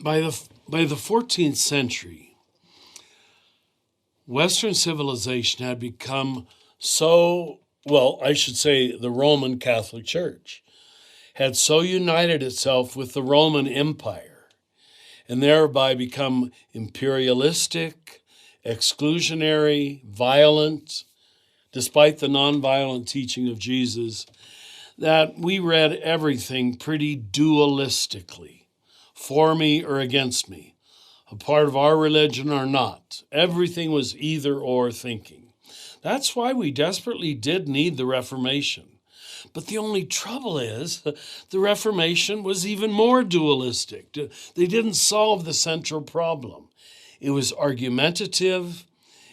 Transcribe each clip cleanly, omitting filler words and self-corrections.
By the 14th century, Western civilization had become so, well, I should say the Roman Catholic Church had so united itself with the Roman Empire and thereby become imperialistic, exclusionary, violent, despite the nonviolent teaching of Jesus, that we read everything pretty dualistically, for me or against me, a part of our religion or not. Everything was either or thinking. That's why we desperately did need the Reformation. But the only trouble is the Reformation was even more dualistic. They didn't solve the central problem. It was argumentative.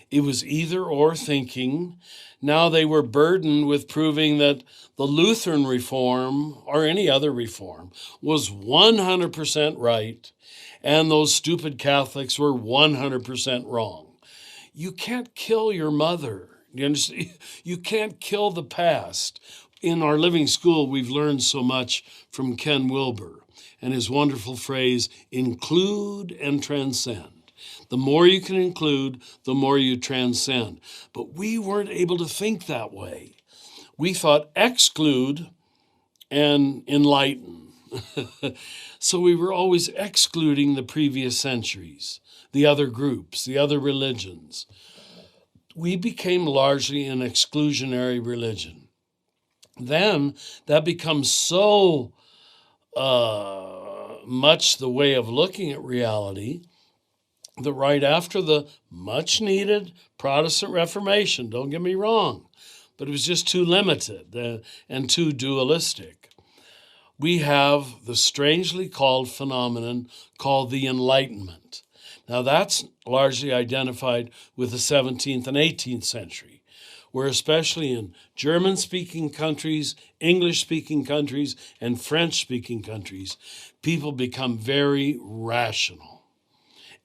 It was either or thinking. Now they were burdened with proving that the Lutheran reform, or any other reform, was 100% right, and those stupid Catholics were 100% wrong. You can't kill your mother. You understand? You can't kill the past. In our living school, we've learned so much from Ken Wilber and his wonderful phrase, include and transcend. The more you can include, the more you transcend. But we weren't able to think that way. We thought exclude and enlighten. So we were always excluding the previous centuries, the other groups, the other religions. We became largely an exclusionary religion. Then that becomes so much the way of looking at reality that right after the much needed Protestant Reformation, don't get me wrong, but it was just too limited and too dualistic, we have the strangely called phenomenon called the Enlightenment. Now that's largely identified with the 17th and 18th century, where especially in German-speaking countries, English-speaking countries, and French-speaking countries, people become very rational.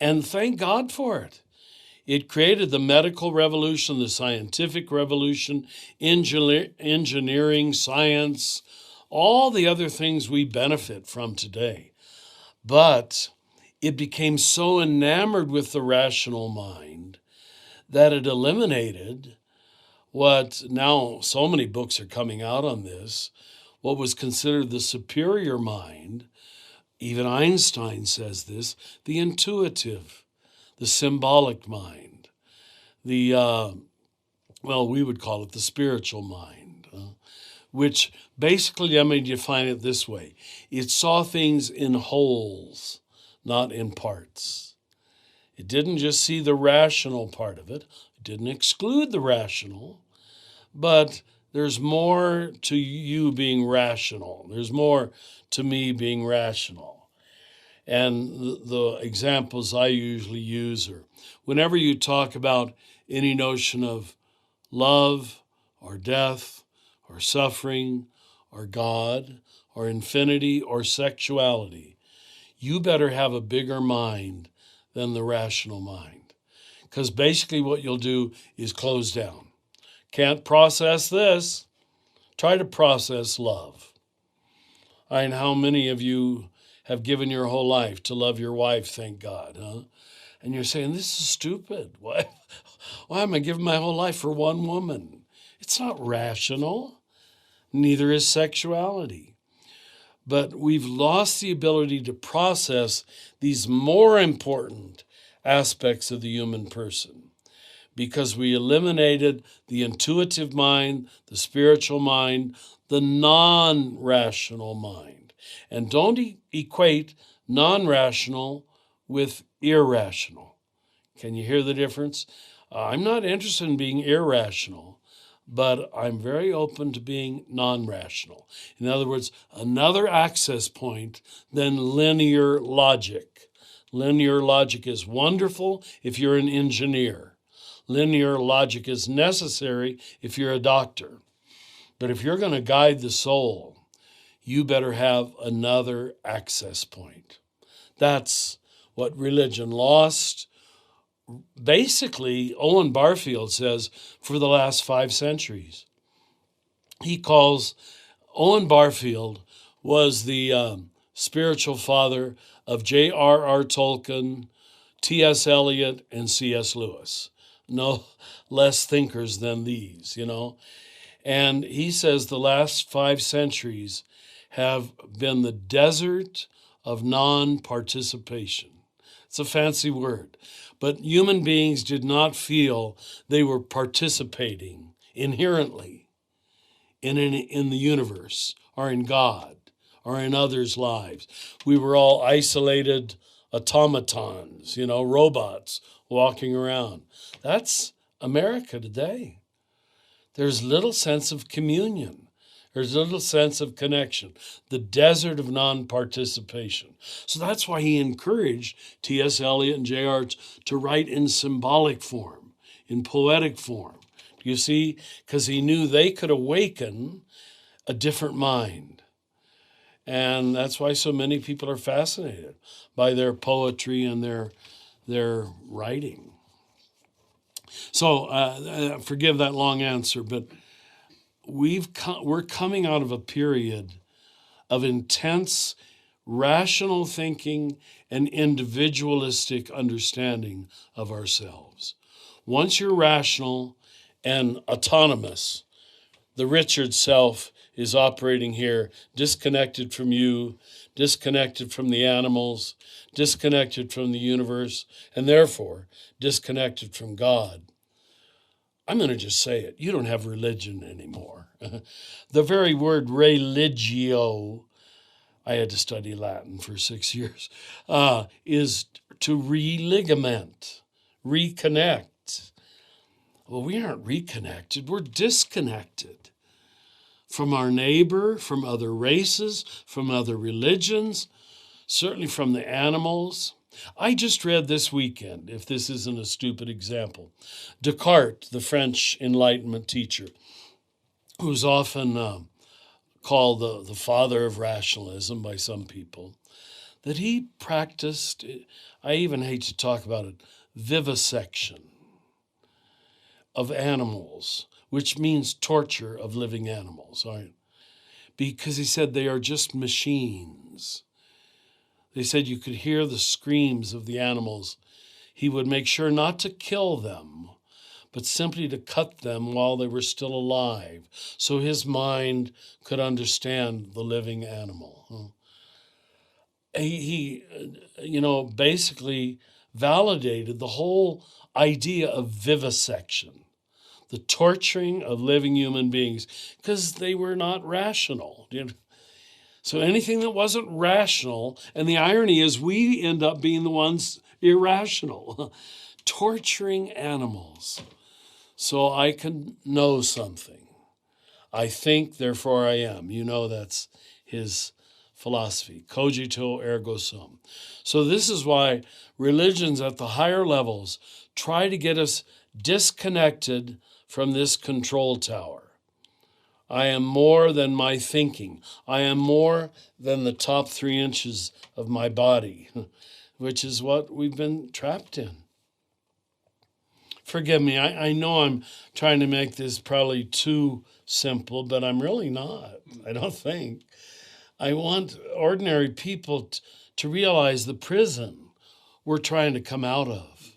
And thank God for it. It created the medical revolution, the scientific revolution, engineering, science, all the other things we benefit from today. But it became so enamored with the rational mind that it eliminated what now so many books are coming out on this, what was considered the superior mind. Even Einstein says this, the intuitive, the symbolic mind, the, we would call it the spiritual mind, which basically, let me define it this way. It saw things in wholes, not in parts. It didn't just see the rational part of it. It didn't exclude the rational, but there's more to you being rational. There's more to me being rational. And the examples I usually use are whenever you talk about any notion of love or death or suffering or God or infinity or sexuality, you better have a bigger mind than the rational mind. Because basically what you'll do is close down. Can't process this. Try to process love. And how many of you have given your whole life to love your wife, thank God, huh? And you're saying, this is stupid. Why am I giving my whole life for one woman? It's not rational. Neither is sexuality. But we've lost the ability to process these more important aspects of the human person because we eliminated the intuitive mind, the spiritual mind, the non-rational mind. And don't equate non-rational with irrational. Can you hear the difference? I'm not interested in being irrational, but I'm very open to being non-rational. In other words, another access point than linear logic. Linear logic is wonderful if you're an engineer. Linear logic is necessary if you're a doctor. But if you're going to guide the soul, you better have another access point. That's what religion lost. Basically, Owen Barfield says, for the last 5 centuries. He calls, Owen Barfield was the spiritual father of J.R.R. Tolkien, T.S. Eliot, and C.S. Lewis. No less thinkers than these, And he says the last 5 centuries have been the desert of non-participation. It's a fancy word, but human beings did not feel they were participating inherently in the universe or in God or in others' lives. We were all isolated automatons, robots walking around. That's America today. There's little sense of communion. There's little sense of connection. The desert of non-participation. So that's why he encouraged T.S. Eliot and J.R. to write in symbolic form, in poetic form. Do you see? Because he knew they could awaken a different mind. And that's why so many people are fascinated by their poetry and their writing. So forgive that long answer, but we're coming out of a period of intense rational thinking and individualistic understanding of ourselves. Once you're rational and autonomous, the Richard self is operating here, disconnected from you, disconnected from the animals, disconnected from the universe, and therefore disconnected from God. I'm going to just say it. You don't have religion anymore. The very word religio, I had to study Latin for 6 years, is to religament, reconnect. Well, we aren't reconnected. We're disconnected from our neighbor, from other races, from other religions, certainly from the animals. I just read this weekend, if this isn't a stupid example, Descartes, the French Enlightenment teacher, who's often called the father of rationalism by some people, that he practiced, I even hate to talk about it, vivisection of animals, which means torture of living animals, right? Because he said they are just machines. They said you could hear the screams of the animals. He would make sure not to kill them, but simply to cut them while they were still alive, so his mind could understand the living animal. He basically validated the whole idea of vivisection, the torturing of living human beings, because they were not rational. So anything that wasn't rational, and the irony is we end up being the ones irrational, torturing animals so I can know something. I think, therefore I am. That's his philosophy, cogito ergo sum. So this is why religions at the higher levels try to get us disconnected from this control tower. I am more than my thinking. I am more than the top 3 inches of my body, which is what we've been trapped in. Forgive me, I know I'm trying to make this probably too simple, but I'm really not, I don't think. I want ordinary people to realize the prison we're trying to come out of.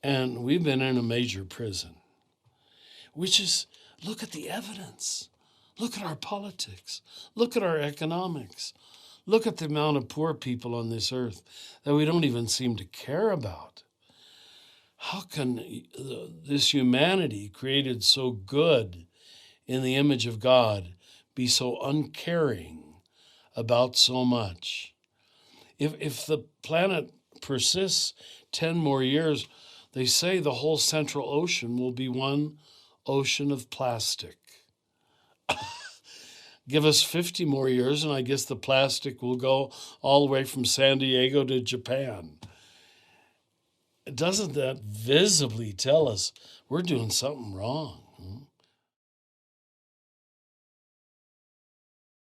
And we've been in a major prison, which is, look at the evidence. Look at our politics. Look at our economics. Look at the amount of poor people on this earth that we don't even seem to care about. How can this humanity created so good in the image of God be so uncaring about so much? If the planet persists 10 more years, they say the whole Central Ocean will be one ocean of plastic. Give us 50 more years, and I guess the plastic will go all the way from San Diego to Japan. Doesn't that visibly tell us we're doing something wrong?